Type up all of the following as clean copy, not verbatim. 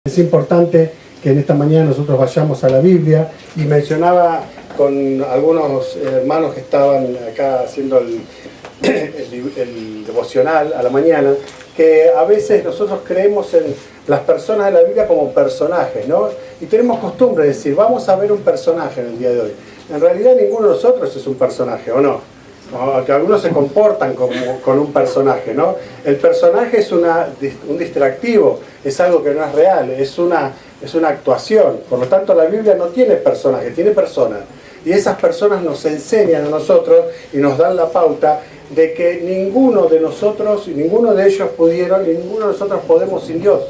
Es importante que en esta mañana nosotros vayamos a la Biblia, y mencionaba con algunos hermanos que estaban acá haciendo el devocional a la mañana, que a veces nosotros creemos en las personas de la Biblia como personajes, ¿no? Y tenemos costumbre de decir, vamos a ver un personaje en el día de hoy. En realidad ninguno de nosotros es un personaje, ¿o no? Que algunos se comportan con un personaje, ¿no? El personaje es un distractivo, es algo que no es real, es una actuación. Por lo tanto, la Biblia no tiene personajes, tiene personas. Y esas personas nos enseñan a nosotros y nos dan la pauta de que ninguno de nosotros y ninguno de ellos pudieron y ninguno de nosotros podemos sin Dios.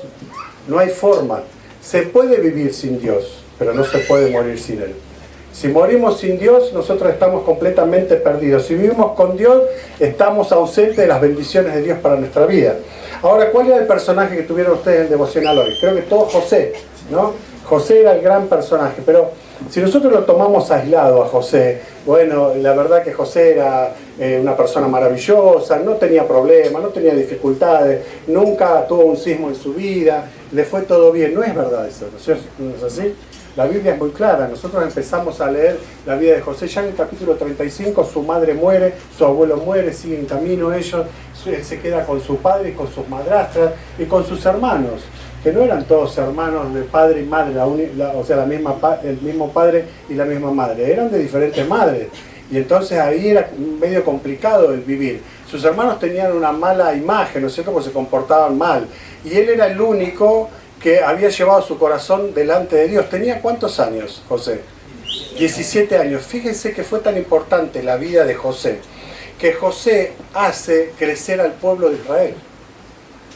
No hay forma. Se puede vivir sin Dios, pero no se puede morir sin Él. Si morimos sin Dios, nosotros estamos completamente perdidos. Si vivimos con Dios, estamos ausentes de las bendiciones de Dios para nuestra vida. Ahora, ¿cuál era el personaje que tuvieron ustedes en el devocional hoy? Creo que todo José, ¿no? José era el gran personaje, pero si nosotros lo tomamos aislado a José, bueno, la verdad que José era una persona maravillosa, no tenía problemas, no tenía dificultades, nunca tuvo un sismo en su vida, le fue todo bien. No es verdad eso, ¿no es así? La Biblia es muy clara. Nosotros empezamos a leer la vida de José ya en el capítulo 35, su madre muere, su abuelo muere, siguen camino ellos, él se queda con su padre y con sus madrastras y con sus hermanos, que no eran todos hermanos de padre y madre, el mismo padre y la misma madre, eran de diferentes madres. Y entonces ahí era medio complicado el vivir. Sus hermanos tenían una mala imagen, ¿no es cierto?, porque se comportaban mal. Y él era el único que había llevado su corazón delante de Dios. ¿Tenía cuántos años, José? 17 años. Fíjense que fue tan importante la vida de José, que José hace crecer al pueblo de Israel.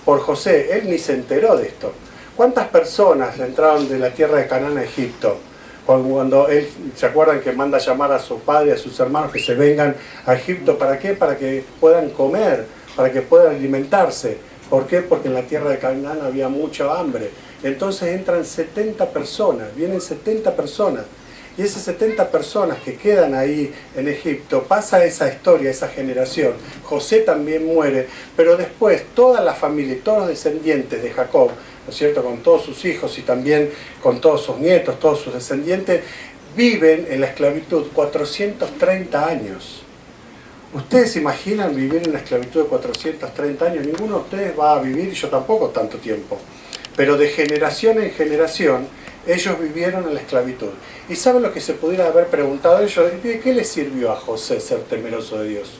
Por José, él ni se enteró de esto. ¿Cuántas personas entraron de la tierra de Canaán a Egipto? Cuando él, ¿se acuerdan que manda a llamar a su padre y a sus hermanos que se vengan a Egipto? ¿Para qué? Para que puedan comer, para que puedan alimentarse. ¿Por qué? Porque en la tierra de Canaán había mucha hambre. Entonces entran 70 personas, vienen 70 personas. Y esas 70 personas que quedan ahí en Egipto, pasa esa historia, esa generación. José también muere, pero después toda la familia y todos los descendientes de Jacob, ¿no es cierto?, con todos sus hijos y también con todos sus nietos, todos sus descendientes, viven en la esclavitud 430 años. ¿Ustedes se imaginan vivir en la esclavitud de 430 años? Ninguno de ustedes va a vivir, yo tampoco, tanto tiempo. Pero de generación en generación, ellos vivieron en la esclavitud. ¿Y saben lo que se pudiera haber preguntado ellos? ¿Qué le sirvió a José ser temeroso de Dios?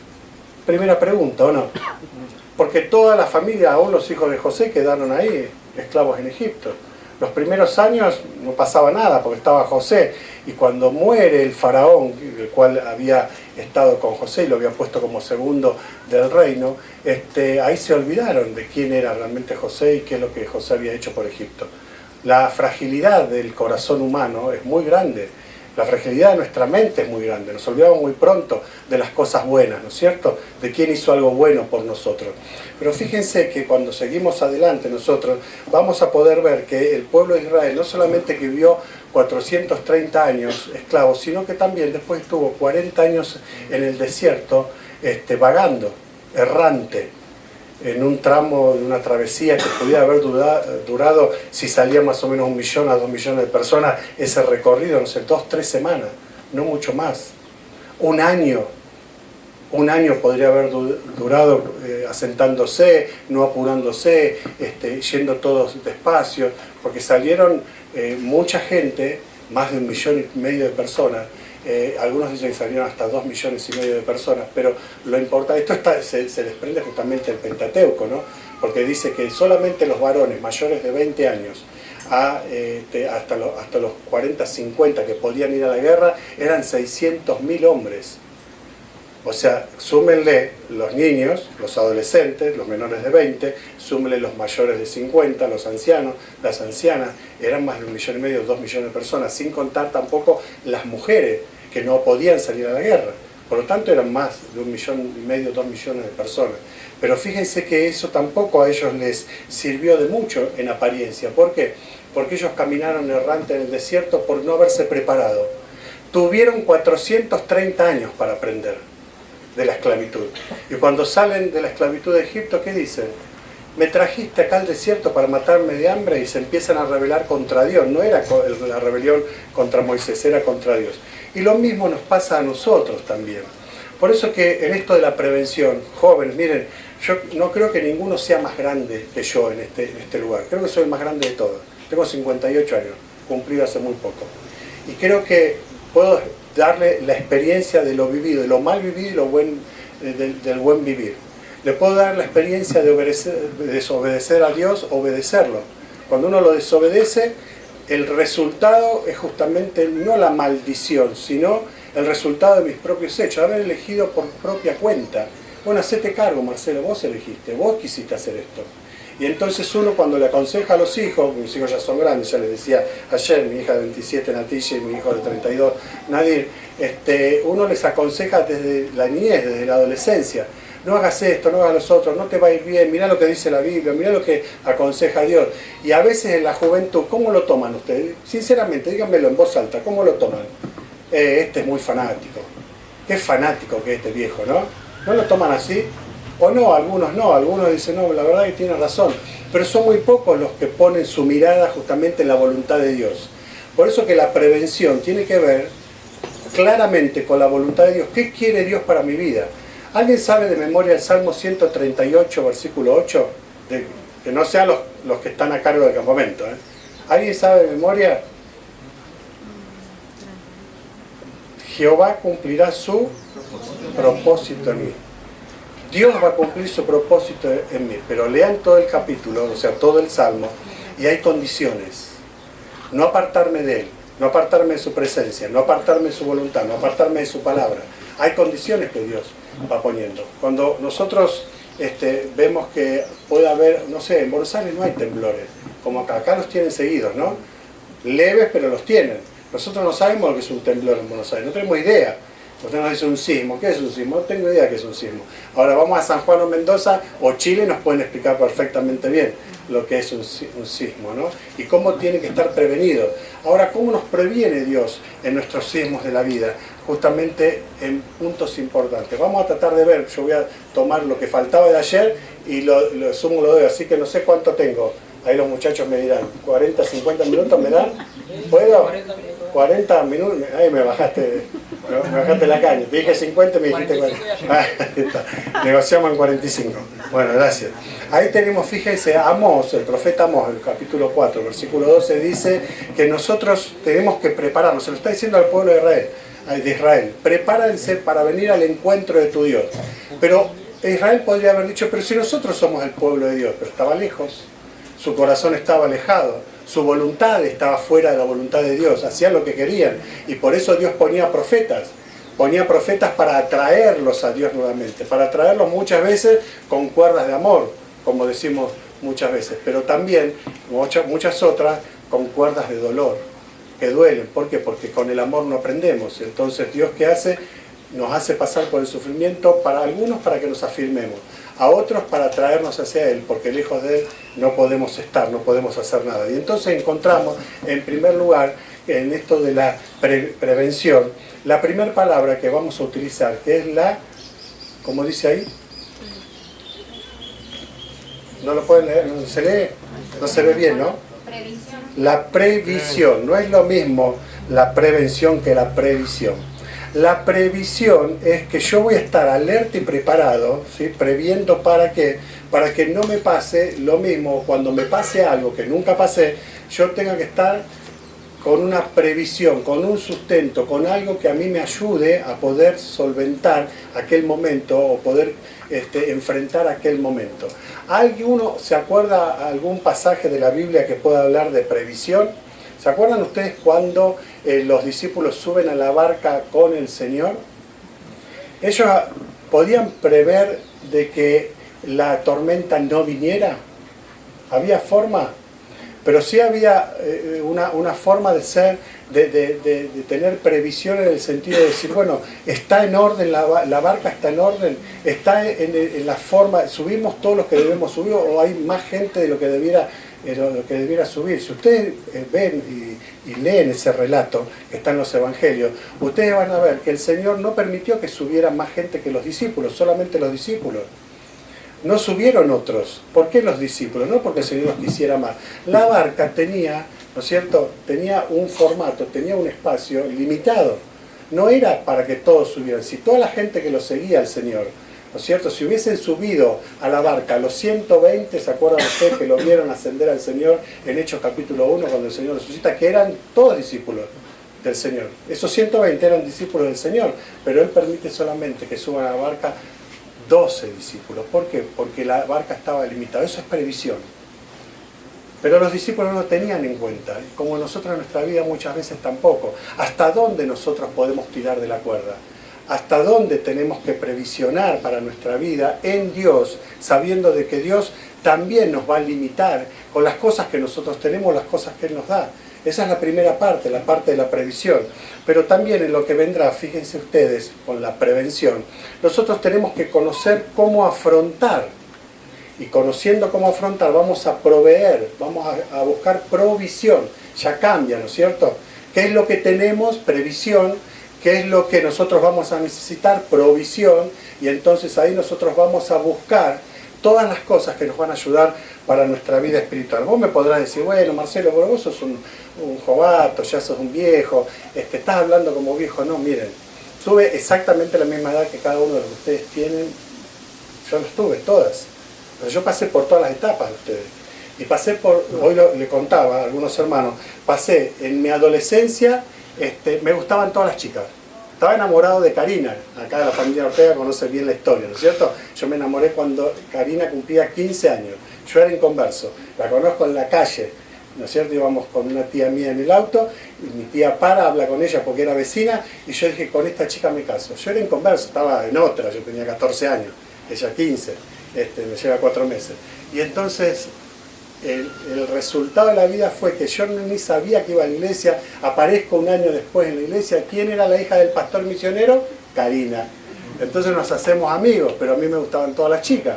Primera pregunta, ¿o no? Porque toda la familia, aún los hijos de José, quedaron ahí, esclavos en Egipto. Los primeros años no pasaba nada porque estaba José, y cuando muere el faraón, el cual había estado con José y lo había puesto como segundo del reino, ahí se olvidaron de quién era realmente José y qué es lo que José había hecho por Egipto. La fragilidad del corazón humano es muy grande. La fragilidad de nuestra mente es muy grande. Nos olvidamos muy pronto de las cosas buenas, ¿no es cierto?, de quién hizo algo bueno por nosotros. Pero fíjense que cuando seguimos adelante nosotros vamos a poder ver que el pueblo de Israel no solamente que vivió 430 años esclavos, sino que también después estuvo 40 años en el desierto, vagando, errante, en un tramo de una travesía que podía haber durado, si salía más o menos 1 millón a 2 millones de personas, ese recorrido, no sé, 2-3 semanas, no mucho más. Un año podría haber durado asentándose, no apurándose, yendo todos despacio, porque salieron mucha gente, más de 1,5 millones de personas. Algunos dicen que salieron hasta 2,5 millones de personas, pero lo importante, se desprende justamente del Pentateuco, ¿no? Porque dice que solamente los varones mayores de 20 años hasta los 40, 50 que podían ir a la guerra eran 600.000 hombres. O sea, súmenle los niños, los adolescentes, los menores de 20, súmenle los mayores de 50, los ancianos, las ancianas, eran más de 1,5 millones, 2 millones de personas, sin contar tampoco las mujeres que no podían salir a la guerra. Por lo tanto, eran más de 1,5 millones, 2 millones de personas. Pero fíjense que eso tampoco a ellos les sirvió de mucho en apariencia. ¿Por qué? Porque ellos caminaron errante en el desierto por no haberse preparado. Tuvieron 430 años para aprender de la esclavitud. Y cuando salen de la esclavitud de Egipto, ¿qué dicen? me trajiste acá al desierto para matarme de hambre, y se empiezan a rebelar contra Dios. No era la rebelión contra Moisés, era contra Dios. Y lo mismo nos pasa a nosotros también. Por eso que en esto de la prevención, jóvenes, miren, yo no creo que ninguno sea más grande que yo en este lugar. Creo que soy el más grande de todos. Tengo 58 años, cumplido hace muy poco. Y creo que puedo darle la experiencia de lo vivido, de lo mal vivido y lo del buen vivir. Le puedo dar la experiencia de desobedecer a Dios, obedecerlo. Cuando uno lo desobedece, el resultado es justamente no la maldición, sino el resultado de mis propios hechos, haber elegido por propia cuenta. Bueno, hacete cargo, Marcelo, vos elegiste, vos quisiste hacer esto. Y entonces uno, cuando le aconseja a los hijos, mis hijos ya son grandes, ya les decía ayer, mi hija de 27, Natilla, y mi hijo de 32, Nadir, uno les aconseja desde la niñez, desde la adolescencia. No hagas esto, no hagas los otros, no te va a ir bien, mirá lo que dice la Biblia, mirá lo que aconseja Dios. Y a veces en la juventud, ¿cómo lo toman ustedes? Sinceramente, díganmelo en voz alta, ¿cómo lo toman? Este es muy fanático. Qué fanático que es este viejo, ¿no? ¿No lo toman así? O no, algunos dicen, no, la verdad que tiene razón. Pero son muy pocos los que ponen su mirada justamente en la voluntad de Dios. Por eso que la prevención tiene que ver claramente con la voluntad de Dios. ¿Qué quiere Dios para mi vida? ¿Alguien sabe de memoria el Salmo 138, versículo 8? Que no sean los que están a cargo del campamento. ¿Alguien sabe de memoria? Jehová cumplirá su propósito en mí. Dios va a cumplir su propósito en mí. Pero lean todo el capítulo, o sea, todo el Salmo, y hay condiciones. No apartarme de Él, no apartarme de su presencia, no apartarme de su voluntad, no apartarme de su palabra. Hay condiciones que Dios va poniendo. Cuando nosotros vemos que puede haber, no sé, en Buenos Aires no hay temblores, como acá los tienen seguidos, ¿no? Leves, pero los tienen. Nosotros no sabemos lo que es un temblor en Buenos Aires, no tenemos idea. Usted nos dice un sismo, ¿qué es un sismo? No tengo idea qué es un sismo. Ahora vamos a San Juan o Mendoza o Chile, nos pueden explicar perfectamente bien lo que es un sismo, ¿no? Y cómo tiene que estar prevenido. Ahora, ¿cómo nos previene Dios en nuestros sismos de la vida? Justamente en puntos importantes. Vamos a tratar de ver, yo voy a tomar lo que faltaba de ayer y lo sumo lo doy, así que no sé cuánto tengo. Ahí los muchachos me dirán, 40, 50 minutos me dan. ¿Puedo? 40 minutos, ahí me bajaste la caña. Te dije 50 y me dijiste 40. Negociamos en 45. Bueno, gracias. Ahí tenemos, fíjense, Amós, el profeta Amós, el capítulo 4, versículo 12, dice que nosotros tenemos que prepararnos. Se lo está diciendo al pueblo de Israel. Prepárense para venir al encuentro de tu Dios. Pero Israel podría haber dicho, pero si nosotros somos el pueblo de Dios, pero estaba lejos. Su corazón estaba alejado, su voluntad estaba fuera de la voluntad de Dios, hacían lo que querían, y por eso Dios ponía profetas para atraerlos a Dios nuevamente, para atraerlos muchas veces con cuerdas de amor, como decimos muchas veces, pero también muchas otras con cuerdas de dolor, que duelen. ¿Por qué? Porque con el amor no aprendemos. Entonces Dios, ¿qué hace? Nos hace pasar por el sufrimiento, para algunos para que nos afirmemos, a otros para traernos hacia Él, porque lejos de Él no podemos estar, no podemos hacer nada. Y entonces encontramos, en primer lugar, en esto de la prevención, la primera palabra que vamos a utilizar, que es la, ¿cómo dice ahí? ¿No lo pueden leer? ¿No se lee? No se ve bien, ¿no? Previsión. La previsión. No es lo mismo la prevención que la previsión. La previsión es que yo voy a estar alerta y preparado, ¿sí? Previendo para que no me pase lo mismo. Cuando me pase algo que nunca pasé, yo tenga que estar con una previsión, con un sustento, con algo que a mí me ayude a poder solventar aquel momento o poder enfrentar aquel momento. ¿Alguno se acuerda algún pasaje de la Biblia que pueda hablar de previsión? ¿Se acuerdan ustedes cuando los discípulos suben a la barca con el Señor? Ellos podían prever de que la tormenta no viniera. ¿Había forma? Pero sí había una forma de ser, de tener previsión en el sentido de decir, bueno, está en orden, la barca está en orden, está en la forma, subimos todos los que debemos subir, o hay más gente de lo que debiera subir. Si ustedes ven y leen ese relato que está en los evangelios, ustedes van a ver que el Señor no permitió que subiera más gente que los discípulos, solamente los discípulos. no subieron otros. ¿Por qué los discípulos? No porque el Señor los quisiera más. La barca tenía, ¿no es cierto?, tenía un formato, tenía un espacio limitado. No era para que todos subieran. Si toda la gente que lo seguía al Señor, ¿no es cierto?, si hubiesen subido a la barca los 120, ¿se acuerdan ustedes que lo vieron ascender al Señor en Hechos capítulo 1 cuando el Señor resucita? Que eran todos discípulos del Señor. Esos 120 eran discípulos del Señor, pero Él permite solamente que suban a la barca 12 discípulos. ¿Por qué? Porque la barca estaba limitada. Eso es previsión. Pero los discípulos no tenían en cuenta, como nosotros en nuestra vida muchas veces tampoco. ¿Hasta dónde nosotros podemos tirar de la cuerda? ¿Hasta dónde tenemos que previsionar para nuestra vida en Dios, sabiendo de que Dios también nos va a limitar con las cosas que nosotros tenemos, las cosas que Él nos da? Esa es la primera parte, la parte de la previsión. Pero también en lo que vendrá, fíjense ustedes, con la prevención, nosotros tenemos que conocer cómo afrontar. Y conociendo cómo afrontar, vamos a proveer, vamos a buscar provisión. Ya cambia, ¿no es cierto? ¿Qué es lo que tenemos? Previsión. ¿Qué es lo que nosotros vamos a necesitar? Provisión. Y entonces ahí nosotros vamos a buscar todas las cosas que nos van a ayudar para nuestra vida espiritual. Vos me podrás decir, bueno, Marcelo, pero vos sos un jovato, ya sos un viejo, estás hablando como viejo. No, miren, tuve exactamente la misma edad que cada uno de los que ustedes tienen. Yo los tuve todas. Pero yo pasé por todas las etapas de ustedes. Y pasé por, hoy le contaba a algunos hermanos, pasé en mi adolescencia, me gustaban todas las chicas. Estaba enamorado de Karina. Acá la familia Ortega conoce bien la historia, ¿no es cierto? Yo me enamoré cuando Karina cumplía 15 años. Yo era inconverso. La conozco en la calle, ¿no es cierto? Íbamos con una tía mía en el auto, y mi tía habla con ella porque era vecina, y yo dije, con esta chica me caso. Yo era inconverso, estaba en otra, yo tenía 14 años, ella 15. Me lleva 4 meses. Y entonces el resultado de la vida fue que yo ni sabía que iba a la iglesia, aparezco un año después en la iglesia. ¿Quién era la hija del pastor misionero? Karina. Entonces nos hacemos amigos, pero a mí me gustaban todas las chicas.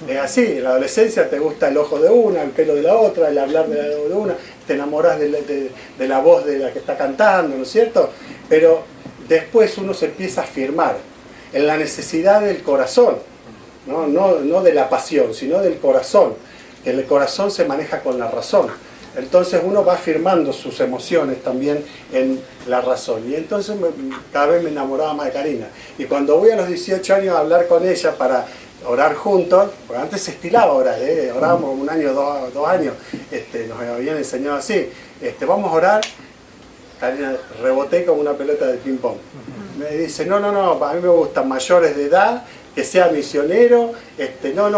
Es así, en la adolescencia te gusta el ojo de una, el pelo de la otra, el hablar de una, te enamoras de la voz de la que está cantando, ¿no es cierto? Pero después uno se empieza a afirmar en la necesidad del corazón. No de la pasión, sino del corazón. El corazón se maneja con la razón. Entonces uno va afirmando sus emociones también en la razón. Y entonces cada vez me enamoraba más de Karina. Y cuando voy a los 18 años a hablar con ella para orar juntos, porque antes se estilaba orar, orábamos 1 año, 2 años, nos habían enseñado así, vamos a orar. Karina, reboté como una pelota de ping pong. Me dice, no, a mí me gustan mayores de edad, que sea misionero,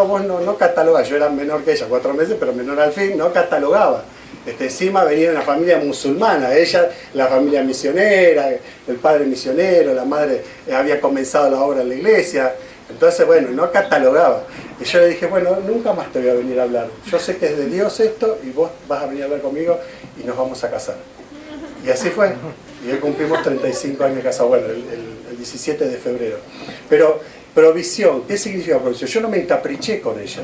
vos no catalogás. Yo era menor que ella, 4 meses, pero menor al fin, no catalogaba. Encima venía de una familia musulmana, ella, la familia misionera, el padre misionero, la madre había comenzado la obra en la iglesia. Entonces, bueno, no catalogaba. Y yo le dije, bueno, nunca más te voy a venir a hablar. Yo sé que es de Dios esto, y vos vas a venir a hablar conmigo y nos vamos a casar. Y así fue. Y hoy cumplimos 35 años de casado, bueno, el 17 de febrero. Pero provisión, ¿qué significa provisión? Yo no me encapriché con ella.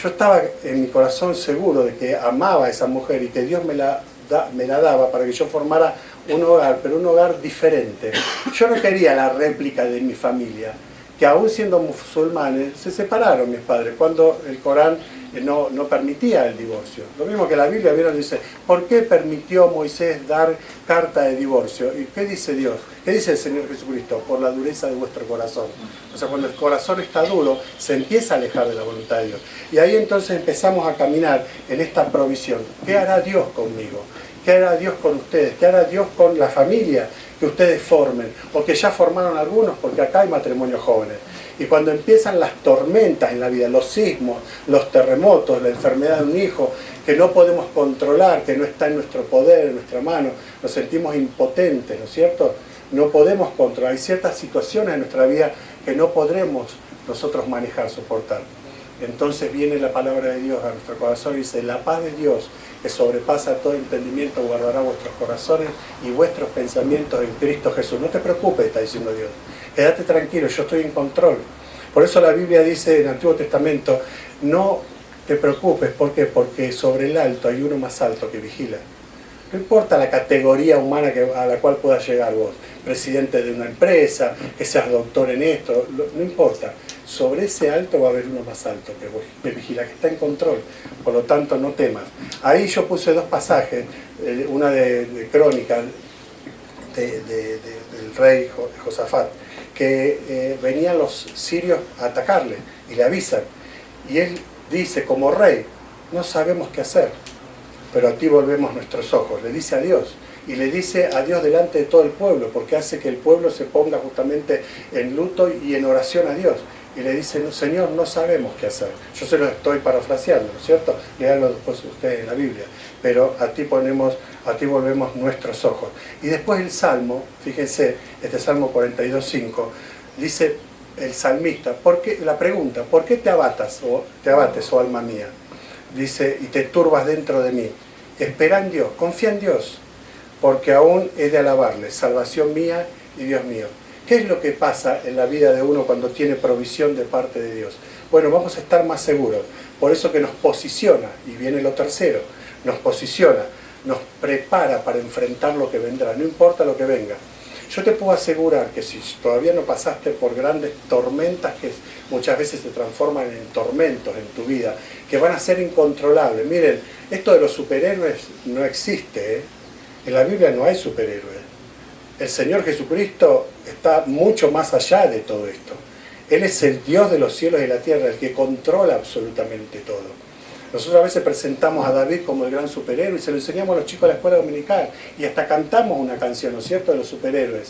Yo estaba en mi corazón seguro de que amaba a esa mujer y que Dios me la daba para que yo formara un hogar, pero un hogar diferente. Yo no quería la réplica de mi familia, que aún siendo musulmanes, se separaron mis padres, cuando el Corán no permitía el divorcio. Lo mismo que la Biblia, ¿vieron? Dice, ¿por qué permitió Moisés dar carta de divorcio? ¿Y qué dice Dios? ¿Qué dice el Señor Jesucristo? Por la dureza de vuestro corazón. O sea, cuando el corazón está duro, se empieza a alejar de la voluntad de Dios. Y ahí entonces empezamos a caminar en esta provisión. ¿Qué hará Dios conmigo? ¿Qué hará Dios con ustedes? ¿Qué hará Dios con la familia que ustedes formen? O que ya formaron algunos, porque acá hay matrimonios jóvenes. Y cuando empiezan las tormentas en la vida, los sismos, los terremotos, la enfermedad de un hijo, que no podemos controlar, que no está en nuestro poder, en nuestra mano, nos sentimos impotentes, ¿no es cierto? No podemos controlar. Hay ciertas situaciones en nuestra vida que no podremos nosotros manejar, soportar. Entonces viene la palabra de Dios a nuestro corazón y dice, la paz de Dios, que sobrepasa todo entendimiento, guardará vuestros corazones y vuestros pensamientos en Cristo Jesús. No te preocupes, está diciendo Dios. Quédate tranquilo, yo estoy en control. Por eso la Biblia dice en el Antiguo Testamento, no te preocupes. ¿Por qué? Porque sobre el alto hay uno más alto que vigila. No importa la categoría humana a la cual puedas llegar vos, presidente de una empresa, que seas doctor en esto, no importa. sobre ese alto va a haber uno más alto que vos, que vigila, que está en control, por lo tanto no temas. Ahí yo puse dos pasajes, una de Crónica del rey Josafat, que venían los sirios a atacarle y le avisan, y él dice, como rey, no sabemos qué hacer, pero a ti volvemos nuestros ojos, le dice a Dios, y le dice a Dios delante de todo el pueblo, porque hace que el pueblo se ponga justamente en luto y en oración a Dios, y le dice, no, Señor, no sabemos qué hacer. Yo se lo estoy parafraseando, ¿no es cierto? Leanlo después ustedes en la Biblia, pero a ti volvemos nuestros ojos. Y después el Salmo, fíjense, este Salmo 42:5, dice el salmista, la pregunta, ¿por qué te abates, oh alma mía? Dice, y te turbas dentro de mí. Espera en Dios, confía en Dios, porque aún he de alabarle, salvación mía y Dios mío. ¿Qué es lo que pasa en la vida de uno cuando tiene provisión de parte de Dios? Bueno, vamos a estar más seguros. Por eso que nos posiciona, y viene lo tercero, nos posiciona, nos prepara para enfrentar lo que vendrá, no importa lo que venga. Yo te puedo asegurar que si todavía no pasaste por grandes tormentas que muchas veces se transforman en tormentos en tu vida, que van a ser incontrolables. Miren, esto de los superhéroes no existe, ¿eh? En la Biblia no hay superhéroes. El Señor Jesucristo está mucho más allá de todo esto. Él es el Dios de los cielos y la tierra, el que controla absolutamente todo. Nosotros a veces presentamos a David como el gran superhéroe y se lo enseñamos a los chicos de la escuela dominical y hasta cantamos una canción, ¿no es cierto?, de los superhéroes.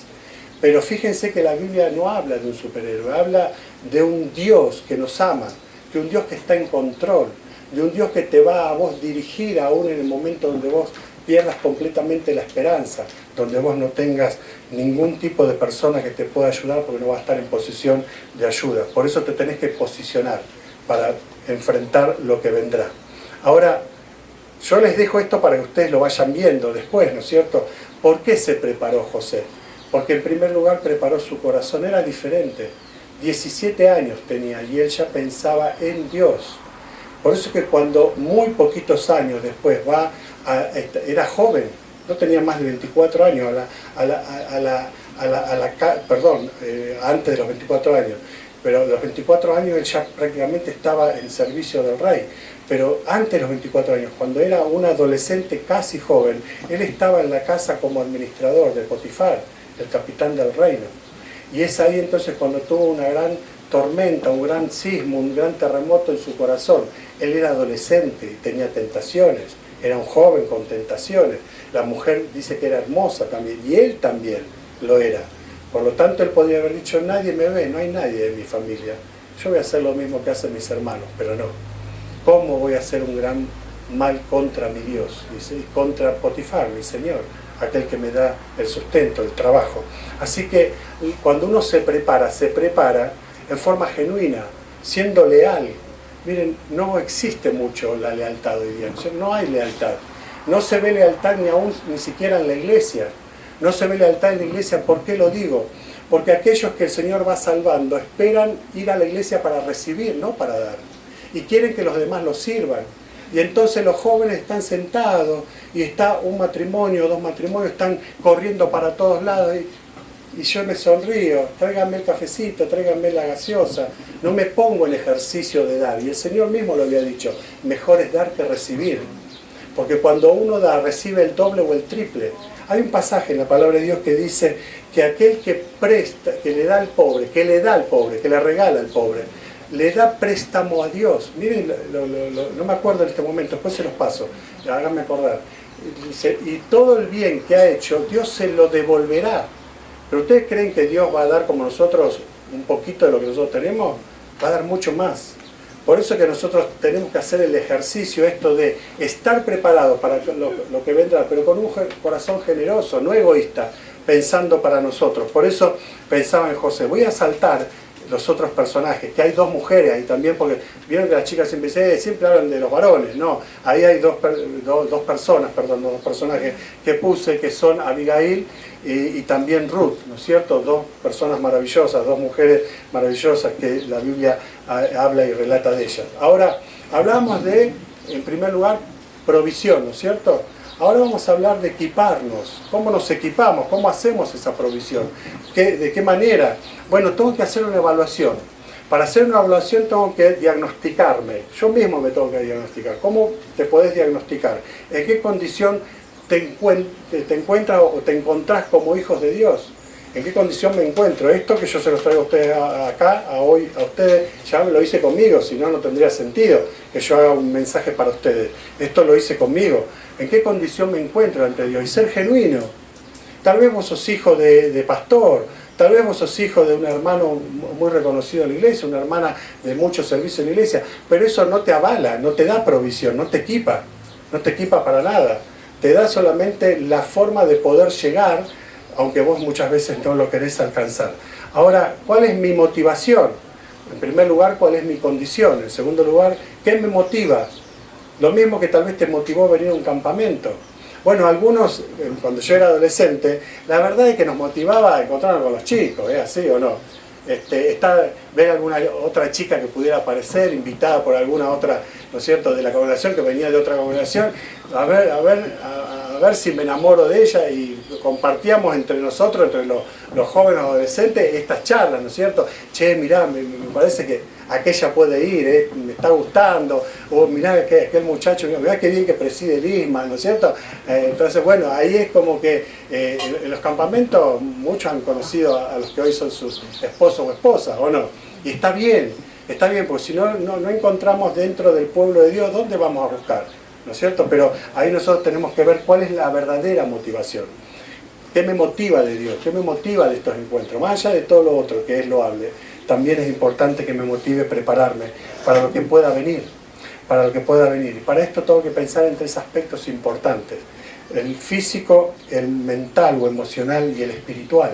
Pero fíjense que la Biblia no habla de un superhéroe, habla de un Dios que nos ama, de un Dios que está en control, de un Dios que te va a vos dirigir aún en el momento donde vos pierdas completamente la esperanza, donde vos no tengas ningún tipo de persona que te pueda ayudar porque no va a estar en posición de ayuda. Por eso te tenés que posicionar para enfrentar lo que vendrá. Ahora, yo les dejo esto para que ustedes lo vayan viendo después, ¿no es cierto? ¿Por qué se preparó José? Porque en primer lugar preparó su corazón, era diferente. 17 años tenía y él ya pensaba en Dios. Por eso es que cuando muy poquitos años después era joven, no tenía más de 24 años, antes de los 24 años, pero a los 24 años él ya prácticamente estaba en servicio del rey. Pero antes de los 24 años, cuando era un adolescente casi joven, él estaba en la casa como administrador de Potifar, el capitán del reino. Y es ahí entonces cuando tuvo una gran tormenta, un gran sismo, un gran terremoto en su corazón. Él era adolescente y tenía tentaciones, era un joven con tentaciones. La mujer dice que era hermosa también, y él también lo era. Por lo tanto, él podría haber dicho, nadie me ve, no hay nadie en mi familia. Yo voy a hacer lo mismo que hacen mis hermanos, pero no. ¿Cómo voy a hacer un gran mal contra mi Dios? Y contra Potifar, mi Señor, aquel que me da el sustento, el trabajo. Así que cuando uno se prepara en forma genuina, siendo leal. Miren, no existe mucho la lealtad hoy día, no hay lealtad. No se ve lealtad ni siquiera en la iglesia. No se ve lealtad en la iglesia, ¿por qué lo digo? Porque aquellos que el Señor va salvando esperan ir a la iglesia para recibir, no para dar. Y quieren que los demás los sirvan. Y entonces los jóvenes están sentados y está un matrimonio, dos matrimonios, están corriendo para todos lados y yo me sonrío, tráiganme el cafecito, tráiganme la gaseosa, no me pongo el ejercicio de dar. Y el Señor mismo lo había dicho, mejor es dar que recibir. Porque cuando uno da, recibe el doble o el triple. Hay un pasaje en la palabra de Dios que dice que aquel que presta, que le da al pobre, que le regala al pobre, le da préstamo a Dios. Miren, no me acuerdo en este momento, después se los paso, háganme acordar. Dice, y todo el bien que ha hecho, Dios se lo devolverá. ¿Pero ustedes creen que Dios va a dar como nosotros un poquito de lo que nosotros tenemos? Va a dar mucho más. Por eso es que nosotros tenemos que hacer el ejercicio esto de estar preparados para lo que vendrá, pero con un corazón generoso, no egoísta, pensando para nosotros. Por eso pensaba en José, voy a saltar los otros personajes, que hay dos mujeres ahí también, porque vieron que las chicas siempre hablan de los varones, no, ahí hay dos personajes que puse, que son Abigail y también Ruth, ¿no es cierto? Dos personas maravillosas, dos mujeres maravillosas que la Biblia habla y relata de ellas. Ahora, hablamos de, en primer lugar, provisión, ¿no es cierto? Ahora vamos a hablar de equiparnos. ¿Cómo nos equipamos? ¿Cómo hacemos esa provisión? ¿De qué manera? Bueno, tengo que hacer una evaluación. Para hacer una evaluación tengo que diagnosticarme. Yo mismo me tengo que diagnosticar. ¿Cómo te podés diagnosticar? ¿En qué condición te encuentras o te encontrás como hijos de Dios? ¿En qué condición me encuentro? Esto que yo se los traigo a ustedes acá, hoy, a ustedes, ya lo hice conmigo, si no, no tendría sentido que yo haga un mensaje para ustedes. Esto lo hice conmigo. ¿En qué condición me encuentro ante Dios? Y ser genuino. Tal vez vos sos hijo de pastor, tal vez vos sos hijo de un hermano muy reconocido en la iglesia, una hermana de mucho servicio en la iglesia, pero eso no te avala, no te da provisión, no te equipa para nada. Te da solamente la forma de poder llegar, aunque vos muchas veces no lo querés alcanzar. Ahora, ¿cuál es mi motivación? En primer lugar, ¿cuál es mi condición? En segundo lugar, ¿qué me motiva? Lo mismo que tal vez te motivó a venir a un campamento. Bueno, algunos, cuando yo era adolescente, la verdad es que nos motivaba a encontrarnos con los chicos, ¿es así o no? Ver alguna otra chica que pudiera aparecer, invitada por alguna otra, ¿no es cierto?, de la congregación, que venía de otra congregación, a ver si me enamoro de ella, y compartíamos entre nosotros, entre los jóvenes adolescentes, estas charlas, ¿no es cierto? Che, mirá, me parece que aquella puede ir, me está gustando, o mirá que aquel muchacho, mirá qué bien que preside el ISMA, ¿no es cierto? Entonces, bueno, ahí es como que en los campamentos muchos han conocido a los que hoy son sus esposos o esposas, ¿o no? Y está bien, porque si no encontramos dentro del pueblo de Dios, ¿dónde vamos a buscar? ¿No es cierto? Pero ahí nosotros tenemos que ver cuál es la verdadera motivación. ¿Qué me motiva de Dios? ¿Qué me motiva de estos encuentros? Más allá de todo lo otro que es loable, también es importante que me motive prepararme para lo que pueda venir. Y para esto tengo que pensar en tres aspectos importantes: el físico, el mental o emocional y el espiritual.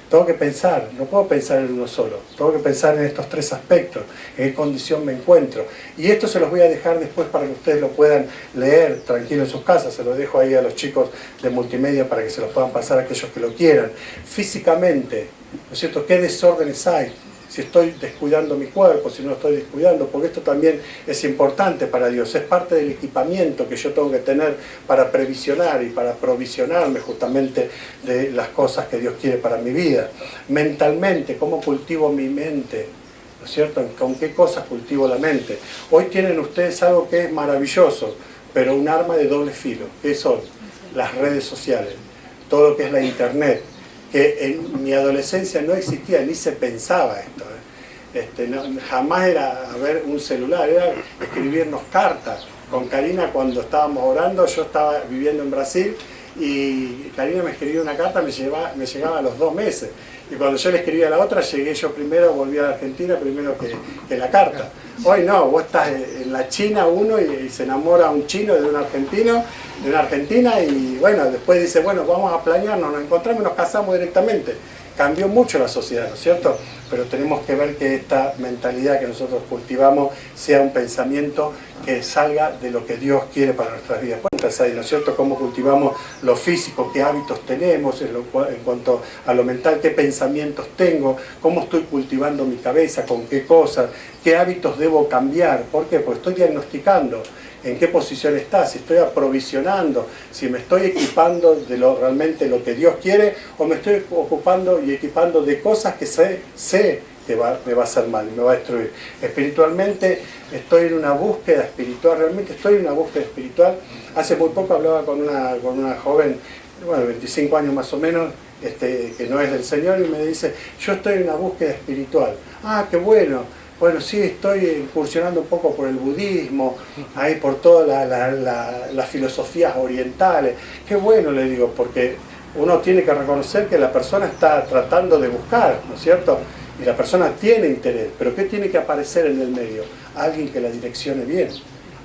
Tengo que pensar, no puedo pensar en uno solo, tengo que pensar en estos tres aspectos, en qué condición me encuentro. Y esto se los voy a dejar después para que ustedes lo puedan leer tranquilo en sus casas, se los dejo ahí a los chicos de multimedia para que se los puedan pasar a aquellos que lo quieran. Físicamente, ¿no es cierto?, ¿qué desórdenes hay? Si estoy descuidando mi cuerpo, si no lo estoy descuidando, porque esto también es importante para Dios, es parte del equipamiento que yo tengo que tener para previsionar y para provisionarme justamente de las cosas que Dios quiere para mi vida. Mentalmente, ¿cómo cultivo mi mente? ¿No es cierto? ¿Con qué cosas cultivo la mente? Hoy tienen ustedes algo que es maravilloso, pero un arma de doble filo. ¿Qué son? Las redes sociales, todo lo que es la internet, que en mi adolescencia no existía, ni se pensaba esto. Jamás era ver un celular, era escribirnos cartas. Con Karina, cuando estábamos orando, yo estaba viviendo en Brasil y Karina me escribía una carta, me llegaba a los 2 meses. Y cuando yo le escribía a la otra, llegué yo primero, volví a la Argentina primero que la carta. Hoy no, vos estás en la China uno y se enamora un chino de un argentino, de una argentina, y bueno, después dice, bueno, vamos a planearnos, nos encontramos y nos casamos directamente. Cambió mucho la sociedad, ¿no es cierto? Pero tenemos que ver que esta mentalidad que nosotros cultivamos sea un pensamiento que salga de lo que Dios quiere para nuestras vidas. Cuentas ahí, ¿no es cierto? Cómo cultivamos lo físico, qué hábitos tenemos en cuanto a lo mental, qué pensamientos tengo, cómo estoy cultivando mi cabeza, con qué cosas, qué hábitos debo cambiar. ¿Por qué? Porque estoy diagnosticando en qué posición está, si estoy aprovisionando, si me estoy equipando de realmente lo que Dios quiere, o me estoy ocupando y equipando de cosas que sé que me va a hacer mal, me va a destruir. Espiritualmente estoy en una búsqueda espiritual, realmente estoy en una búsqueda espiritual. Hace muy poco hablaba con una joven, bueno, 25 años más o menos, que no es del Señor, y me dice, yo estoy en una búsqueda espiritual. Ah, qué bueno. Bueno, sí, estoy incursionando un poco por el budismo, ahí por todas las filosofías orientales. Qué bueno, le digo, porque uno tiene que reconocer que la persona está tratando de buscar, ¿no es cierto? Y la persona tiene interés, pero ¿qué tiene que aparecer en el medio? Alguien que la direccione bien,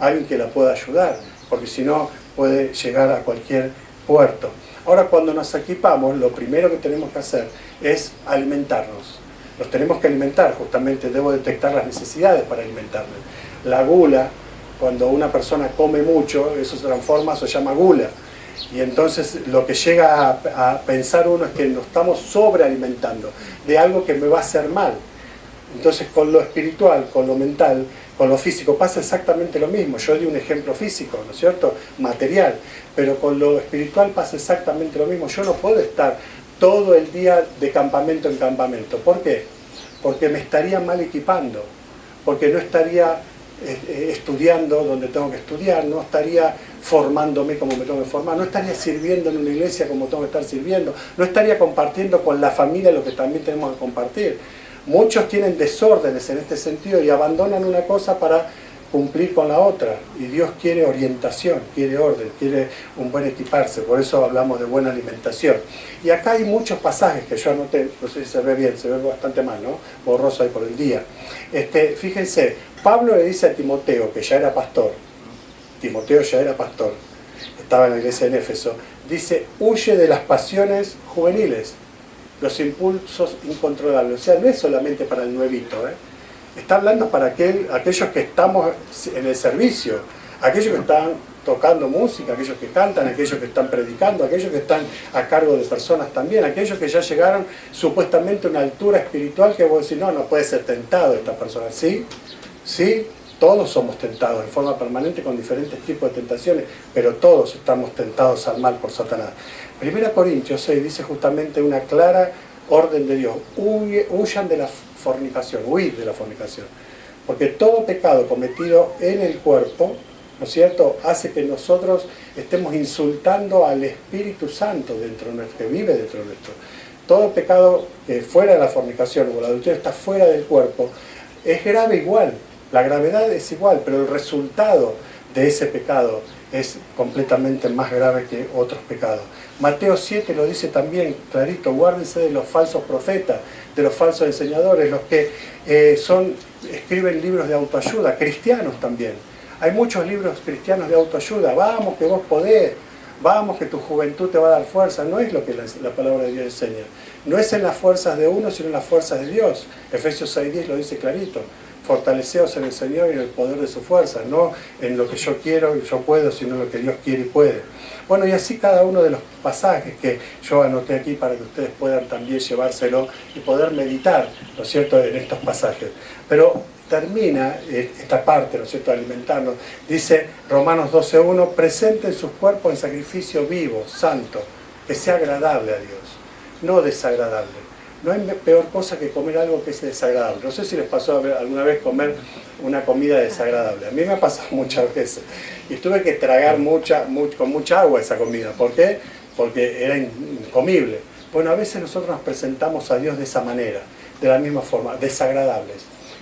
alguien que la pueda ayudar, porque si no puede llegar a cualquier puerto. Ahora, cuando nos equipamos, lo primero que tenemos que hacer es alimentarnos. Los tenemos que alimentar, justamente debo detectar las necesidades para alimentarme. La gula, cuando una persona come mucho, eso se transforma, se llama gula. Y entonces lo que llega a pensar uno es que nos estamos sobrealimentando de algo que me va a hacer mal. Entonces con lo espiritual, con lo mental, con lo físico pasa exactamente lo mismo. Yo di un ejemplo físico, ¿no es cierto? Material. Pero con lo espiritual pasa exactamente lo mismo. Yo no puedo estar todo el día de campamento en campamento. ¿Por qué? porque me estaría mal equipando, porque no estaría estudiando donde tengo que estudiar, no estaría formándome como me tengo que formar, no estaría sirviendo en una iglesia como tengo que estar sirviendo, no estaría compartiendo con la familia lo que también tenemos que compartir. Muchos tienen desórdenes en este sentido y abandonan una cosa para cumplir con la otra, y Dios quiere orientación, quiere orden, quiere un buen equiparse. Por eso hablamos de buena alimentación. Y acá hay muchos pasajes que yo anoté, no sé si se ve bien, se ve bastante mal, ¿no? Borroso ahí por el día. Fíjense, Pablo le dice a Timoteo, que ya era pastor, Timoteo ya era pastor, estaba en la iglesia en Éfeso, dice: huye de las pasiones juveniles, los impulsos incontrolables. O sea, no es solamente para el nuevito, está hablando para aquellos que estamos en el servicio, aquellos que están tocando música, aquellos que cantan, aquellos que están predicando, aquellos que están a cargo de personas también, aquellos que ya llegaron supuestamente a una altura espiritual que vos decís, no puede ser tentado esta persona. Sí, sí, todos somos tentados en forma permanente con diferentes tipos de tentaciones, pero todos estamos tentados al mal por Satanás. 1 Corintios 6 dice justamente una clara orden de Dios: huyan de la fornicación, huir de la fornicación, porque todo pecado cometido en el cuerpo, ¿no es cierto?, hace que nosotros estemos insultando al Espíritu Santo dentro de nuestro, que vive dentro de nuestro. Todo pecado fuera de la fornicación o el adulterio está fuera del cuerpo, es grave igual, la gravedad es igual, pero el resultado de ese pecado es completamente más grave que otros pecados. Mateo 7 lo dice también clarito: guárdense de los falsos profetas, de los falsos enseñadores, los que escriben libros de autoayuda, cristianos también. Hay muchos libros cristianos de autoayuda: vamos que vos podés, vamos que tu juventud te va a dar fuerza. No es lo que la palabra de Dios enseña. No es en las fuerzas de uno, sino en las fuerzas de Dios. Efesios 6:10 lo dice clarito: fortaleceos en el Señor y en el poder de su fuerza, no en lo que yo quiero y yo puedo, sino en lo que Dios quiere y puede. Bueno, y así cada uno de los pasajes que yo anoté aquí para que ustedes puedan también llevárselo y poder meditar, ¿no es cierto?, en estos pasajes. Pero termina esta parte, ¿no es cierto?, de alimentarnos. Dice Romanos 12:1: presenten sus cuerpos en sacrificio vivo, santo, que sea agradable a Dios, no desagradable. No hay peor cosa que comer algo que es desagradable. No sé si les pasó alguna vez comer una comida desagradable. A mí me ha pasado muchas veces. Y tuve que tragar con mucha agua esa comida. ¿Por qué? Porque era incomible. Bueno, a veces nosotros nos presentamos a Dios de esa manera, de la misma forma, desagradables,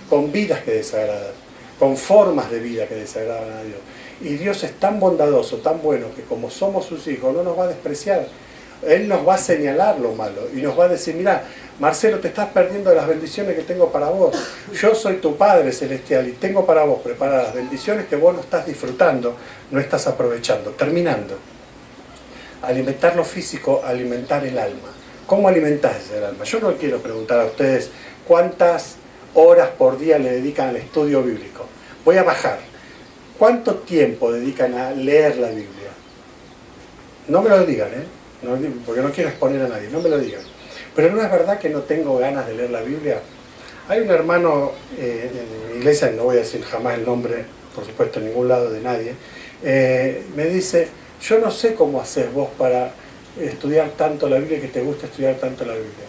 con vidas que desagradan, con formas de vida que desagradan a Dios. Y Dios es tan bondadoso, tan bueno, que como somos sus hijos, no nos va a despreciar. Él nos va a señalar lo malo y nos va a decir: mira, Marcelo, te estás perdiendo de las bendiciones que tengo para vos. Yo soy tu Padre Celestial y tengo para vos preparadas las bendiciones que vos no estás disfrutando, no estás aprovechando. Terminando, alimentar lo físico, alimentar el alma. ¿Cómo alimentás el alma? Yo no quiero preguntar a ustedes cuántas horas por día le dedican al estudio bíblico. Voy a bajar. ¿Cuánto tiempo dedican a leer la Biblia? No me lo digan, porque no quiero exponer a nadie, no me lo digan. Pero no es verdad que no tengo ganas de leer la Biblia. Hay un hermano en mi iglesia, no voy a decir jamás el nombre, por supuesto, en ningún lado de nadie, me dice: yo no sé cómo haces vos para estudiar tanto la Biblia, que te gusta estudiar tanto la Biblia.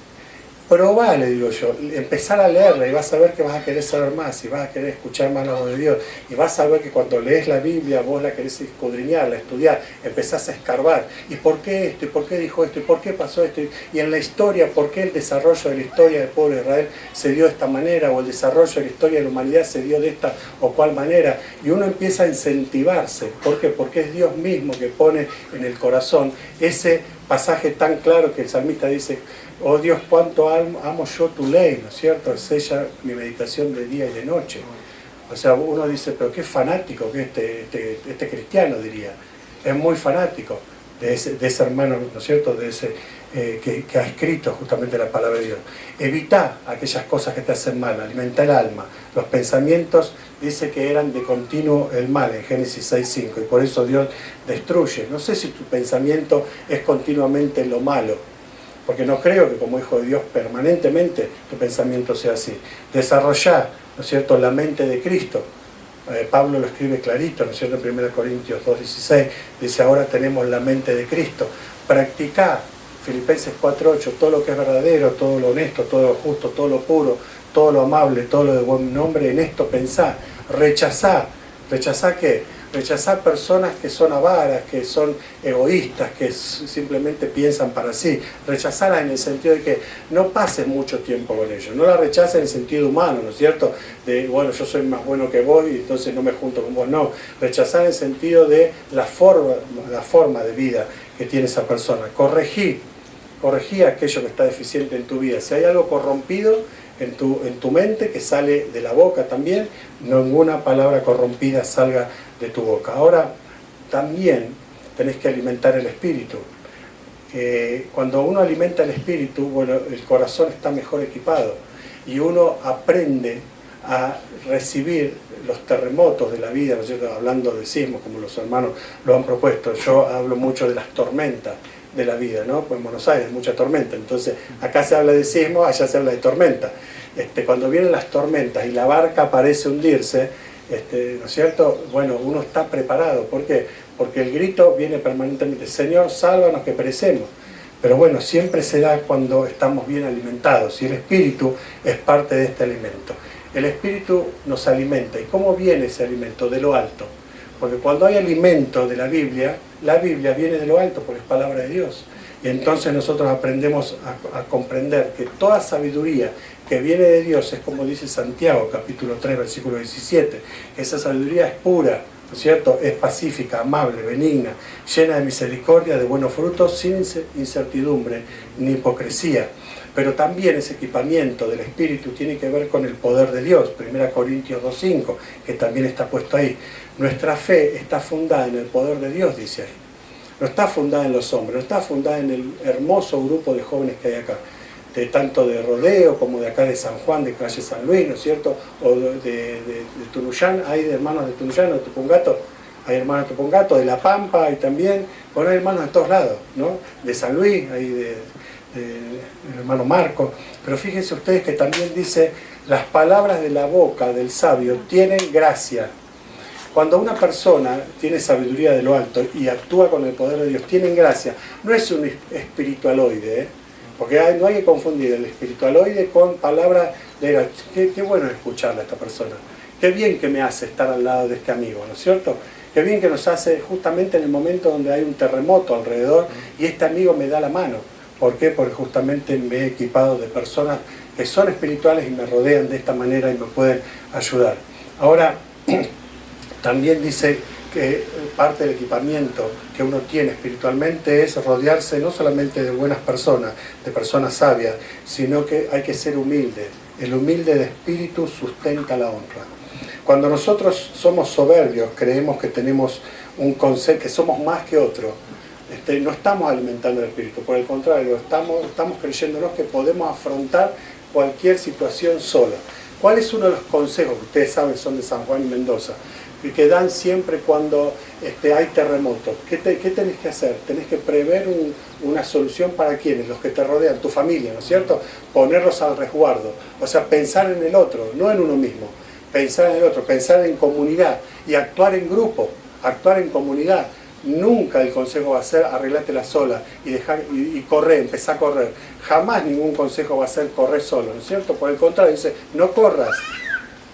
Probá, le digo yo, empezar a leerla y vas a ver que vas a querer saber más y vas a querer escuchar más la voz de Dios y vas a ver que cuando lees la Biblia vos la querés escudriñar, la estudiar, empezás a escarbar. ¿Y por qué esto? ¿Y por qué dijo esto? ¿Y por qué pasó esto? Y en la historia, ¿por qué el desarrollo de la historia del pueblo de Israel se dio de esta manera? O el desarrollo de la historia de la humanidad se dio de esta o cual manera. Y uno empieza a incentivarse. ¿Por qué? Porque es Dios mismo que pone en el corazón ese pasaje tan claro que el salmista dice: oh Dios, cuánto amo yo tu ley, ¿no es cierto? Es ella mi meditación de día y de noche. O sea, uno dice: pero qué fanático que este cristiano, diría. Es muy fanático de ese hermano, ¿no es cierto?, de ese que ha escrito justamente la palabra de Dios. Evita aquellas cosas que te hacen mal, alimenta el alma. Los pensamientos dice que eran de continuo el mal en Génesis 6:5, y por eso Dios destruye. No sé si tu pensamiento es continuamente lo malo, porque no creo que como hijo de Dios permanentemente tu pensamiento sea así. Desarrollar, ¿no es cierto?, la mente de Cristo. Pablo lo escribe clarito, ¿no es cierto?, en 1 Corintios 2:16, dice: ahora tenemos la mente de Cristo. Practicar, Filipenses 4:8, todo lo que es verdadero, todo lo honesto, todo lo justo, todo lo puro, todo lo amable, todo lo de buen nombre, en esto pensá. ¿Rechazá qué? Rechazar personas que son avaras, que son egoístas, que simplemente piensan para sí. Rechazarlas en el sentido de que no pases mucho tiempo con ellos. No la rechaces en el sentido humano, ¿no es cierto? De, bueno, yo soy más bueno que vos y entonces no me junto con vos. No, rechazar en el sentido de la forma de vida que tiene esa persona. Corregí aquello que está deficiente en tu vida. Si hay algo corrompido en tu mente, que sale de la boca también, ninguna palabra corrompida salga de tu boca. Ahora, también tenés que alimentar el espíritu. Cuando uno alimenta el espíritu, bueno, el corazón está mejor equipado y uno aprende a recibir los terremotos de la vida, ¿no es cierto? Hablando de sismos, como los hermanos lo han propuesto. Yo hablo mucho de las tormentas de la vida, ¿no? Pues en Buenos Aires hay mucha tormenta, entonces acá se habla de sismo, allá se habla de tormenta. Cuando vienen las tormentas y la barca parece hundirse, ¿no es cierto? Bueno, uno está preparado. ¿Por qué? Porque el grito viene permanentemente: Señor, sálvanos que perecemos. Pero bueno, siempre se da cuando estamos bien alimentados, y el espíritu es parte de este alimento. El espíritu nos alimenta. ¿Y cómo viene ese alimento? De lo alto. Porque cuando hay alimento de la Biblia viene de lo alto, porque es palabra de Dios. Y entonces nosotros aprendemos a comprender que toda sabiduría que viene de Dios es como dice Santiago, capítulo 3, versículo 17. Esa sabiduría es pura, ¿no es cierto? Es pacífica, amable, benigna, llena de misericordia, de buenos frutos, sin incertidumbre ni hipocresía. Pero también ese equipamiento del Espíritu tiene que ver con el poder de Dios. 1 Corintios 2.5, que también está puesto ahí. Nuestra fe está fundada en el poder de Dios, dice ahí. No está fundada en los hombres, no está fundada en el hermoso grupo de jóvenes que hay acá. Tanto de Rodeo como de acá de San Juan, de calle San Luis, ¿no es cierto? O de Tunuyán, hay de hermanos de Tunuyán, de Tupungato, hay hermanos de Tupungato, de La Pampa, hay también, bueno, hay hermanos de todos lados, ¿no? De San Luis, hay el hermano Marco. Pero fíjense ustedes que también dice: las palabras de la boca del sabio tienen gracia. Cuando una persona tiene sabiduría de lo alto y actúa con el poder de Dios, tienen gracia. No es un espiritualoide, porque no hay que confundir el espiritualoide con palabras de qué bueno escucharle a esta persona. Qué bien que me hace estar al lado de este amigo, ¿no es cierto? Qué bien que nos hace justamente en el momento donde hay un terremoto alrededor y este amigo me da la mano. ¿Por qué? Porque justamente me he equipado de personas que son espirituales y me rodean de esta manera y me pueden ayudar. Ahora, también dice que parte del equipamiento que uno tiene espiritualmente es rodearse no solamente de buenas personas, de personas sabias, sino que hay que ser humilde. El humilde de espíritu sustenta la honra. Cuando nosotros somos soberbios, creemos que tenemos un concepto, que somos más que otro, no estamos alimentando el espíritu, por el contrario, estamos creyéndonos que podemos afrontar cualquier situación sola. ¿Cuál es uno de los consejos que ustedes saben son de San Juan y Mendoza? Que dan siempre cuando hay terremotos. ¿Qué tenés que hacer? Tenés que prever una solución para quienes, los que te rodean, tu familia, ¿no es cierto? Ponerlos al resguardo. O sea, pensar en el otro, no en uno mismo. Pensar en el otro, pensar en comunidad y actuar en grupo, actuar en comunidad. Nunca el consejo va a ser arreglátela sola y correr, empezar a correr. Jamás ningún consejo va a ser correr solo, ¿no es cierto? Por el contrario, dice, no corras,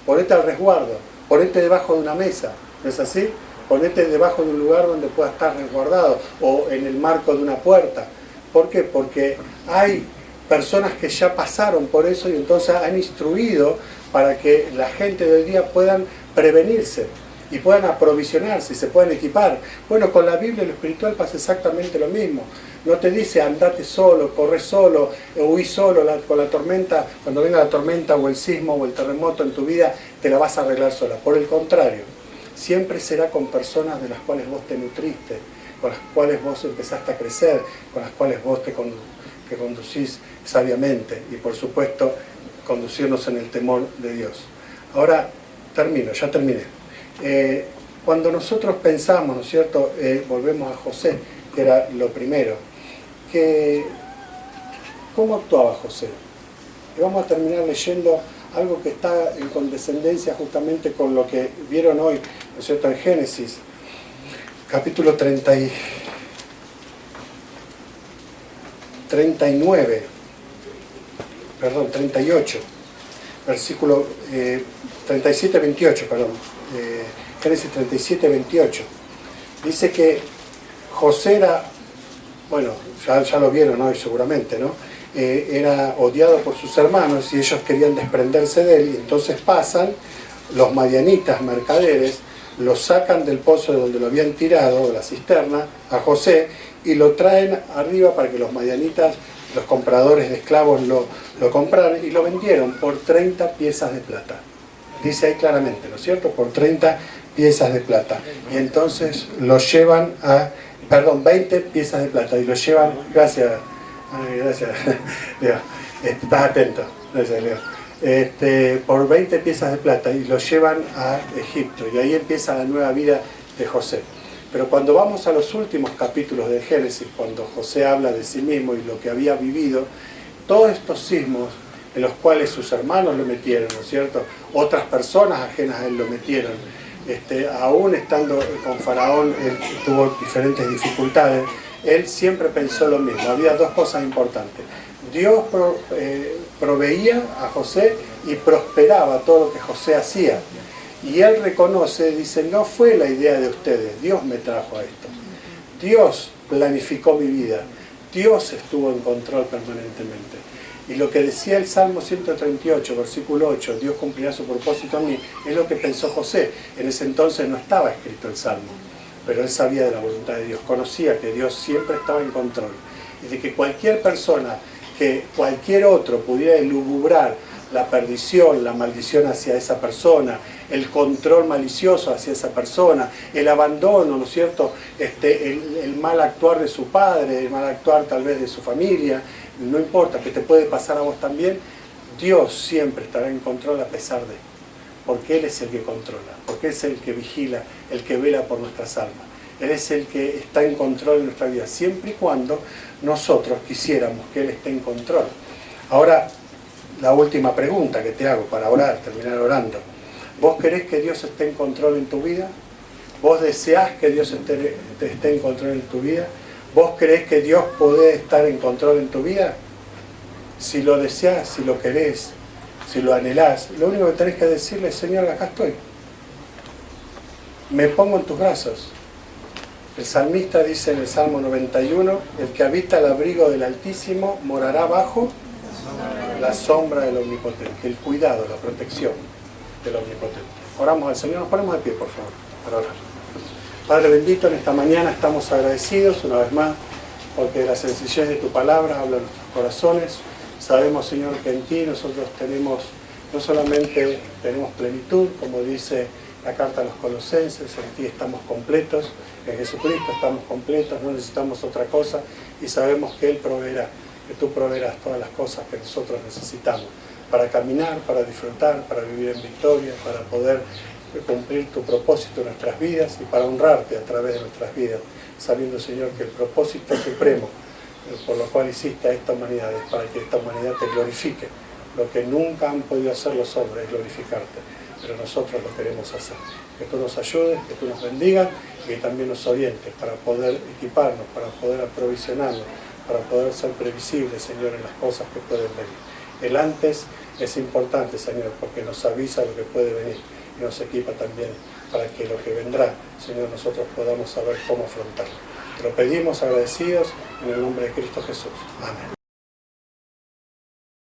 ponete al resguardo, ponete debajo de una mesa, ¿no es así? Ponete debajo de un lugar donde pueda estar resguardado o en el marco de una puerta. ¿Por qué? Porque hay personas que ya pasaron por eso y entonces han instruido para que la gente del día puedan prevenirse y puedan aprovisionarse y se puedan equipar. Bueno, con la Biblia lo espiritual pasa exactamente lo mismo. No te dice andate solo, corre solo, huí solo con la tormenta. Cuando venga la tormenta o el sismo o el terremoto en tu vida, te la vas a arreglar sola. Por el contrario, siempre será con personas de las cuales vos te nutriste, con las cuales vos empezaste a crecer, con las cuales vos te conducís sabiamente y por supuesto conducirnos en el temor de Dios. Ahora ya terminé. Cuando nosotros pensamos, ¿no es cierto? Volvemos a José, que era lo primero. ¿Cómo actuaba José? Y vamos a terminar leyendo algo que está en condescendencia justamente con lo que vieron hoy, ¿no es cierto? En Génesis, capítulo 38. versículo 37-28, perdón, Génesis 37-28. Dice que José era, bueno, ya lo vieron hoy seguramente, ¿no? Era odiado por sus hermanos y ellos querían desprenderse de él, y entonces pasan los madianitas, mercaderes, lo sacan del pozo de donde lo habían tirado, de la cisterna, a José, y lo traen arriba para que los madianitas, los compradores de esclavos, lo compraran y lo vendieron por 30 piezas de plata. Dice ahí claramente, ¿no es cierto? Por 30 piezas de plata. Y entonces lo llevan a, 20 piezas de plata, y lo llevan, gracias, Leo, estás atento, gracias, Leo. Por 20 piezas de plata, y lo llevan a Egipto, y ahí empieza la nueva vida de José. Pero cuando vamos a los últimos capítulos de Génesis, cuando José habla de sí mismo y lo que había vivido, todos estos sismos en los cuales sus hermanos lo metieron, ¿no es cierto? Otras personas ajenas a él lo metieron. Aún estando con Faraón, él tuvo diferentes dificultades. Él siempre pensó lo mismo. Había dos cosas importantes. Dios proveía a José y prosperaba todo lo que José hacía. Y él reconoce, dice, no fue la idea de ustedes, Dios me trajo a esto. Dios planificó mi vida. Dios estuvo en control permanentemente. Y lo que decía el Salmo 138, versículo 8, Dios cumplirá su propósito en mí, es lo que pensó José. En ese entonces no estaba escrito el Salmo, pero él sabía de la voluntad de Dios, conocía que Dios siempre estaba en control. Y de que cualquier persona, que cualquier otro pudiera elubrar la perdición, la maldición hacia esa persona, el control malicioso hacia esa persona, el abandono, ¿no es cierto?, el mal actuar de su padre, el mal actuar tal vez de su familia, no importa, que te puede pasar a vos también, Dios siempre estará en control a pesar de, porque Él es el que controla, porque es el que vigila, el que vela por nuestras almas. Él es el que está en control de nuestra vida, siempre y cuando nosotros quisiéramos que Él esté en control. Ahora, la última pregunta que te hago para orar, terminar orando. ¿Vos querés que Dios esté en control en tu vida? ¿Vos deseás que Dios esté en control en tu vida? ¿Vos creés que Dios puede estar en control en tu vida? Si lo deseás, si lo querés, si lo anhelás, lo único que tenés que decirle es, Señor, acá estoy. Me pongo en tus brazos. El salmista dice en el Salmo 91, el que habita el abrigo del Altísimo morará bajo la sombra del Omnipotente, el cuidado, la protección del Omnipotente. Oramos al Señor, nos ponemos de pie, por favor, para orar. Padre bendito, en esta mañana estamos agradecidos una vez más, porque la sencillez de tu palabra habla en nuestros corazones. Sabemos, Señor, que en ti nosotros no solamente tenemos plenitud, como dice la carta a los Colosenses, en ti estamos completos, en Jesucristo estamos completos, no necesitamos otra cosa, y sabemos que Él proveerá, que tú proveerás todas las cosas que nosotros necesitamos para caminar, para disfrutar, para vivir en victoria, para poder cumplir tu propósito en nuestras vidas y para honrarte a través de nuestras vidas, sabiendo, Señor, que el propósito supremo por lo cual hiciste a esta humanidad es para que esta humanidad te glorifique. Lo que nunca han podido hacer los hombres es glorificarte, pero nosotros lo queremos hacer. Que tú nos ayudes, que tú nos bendigas y que también nos orientes para poder equiparnos, para poder aprovisionarnos, para poder ser previsibles, Señor, en las cosas que pueden venir. El antes es importante, Señor, porque nos avisa lo que puede venir y nos equipa también para que lo que vendrá, Señor, nosotros podamos saber cómo afrontarlo. Te lo pedimos agradecidos en el nombre de Cristo Jesús. Amén.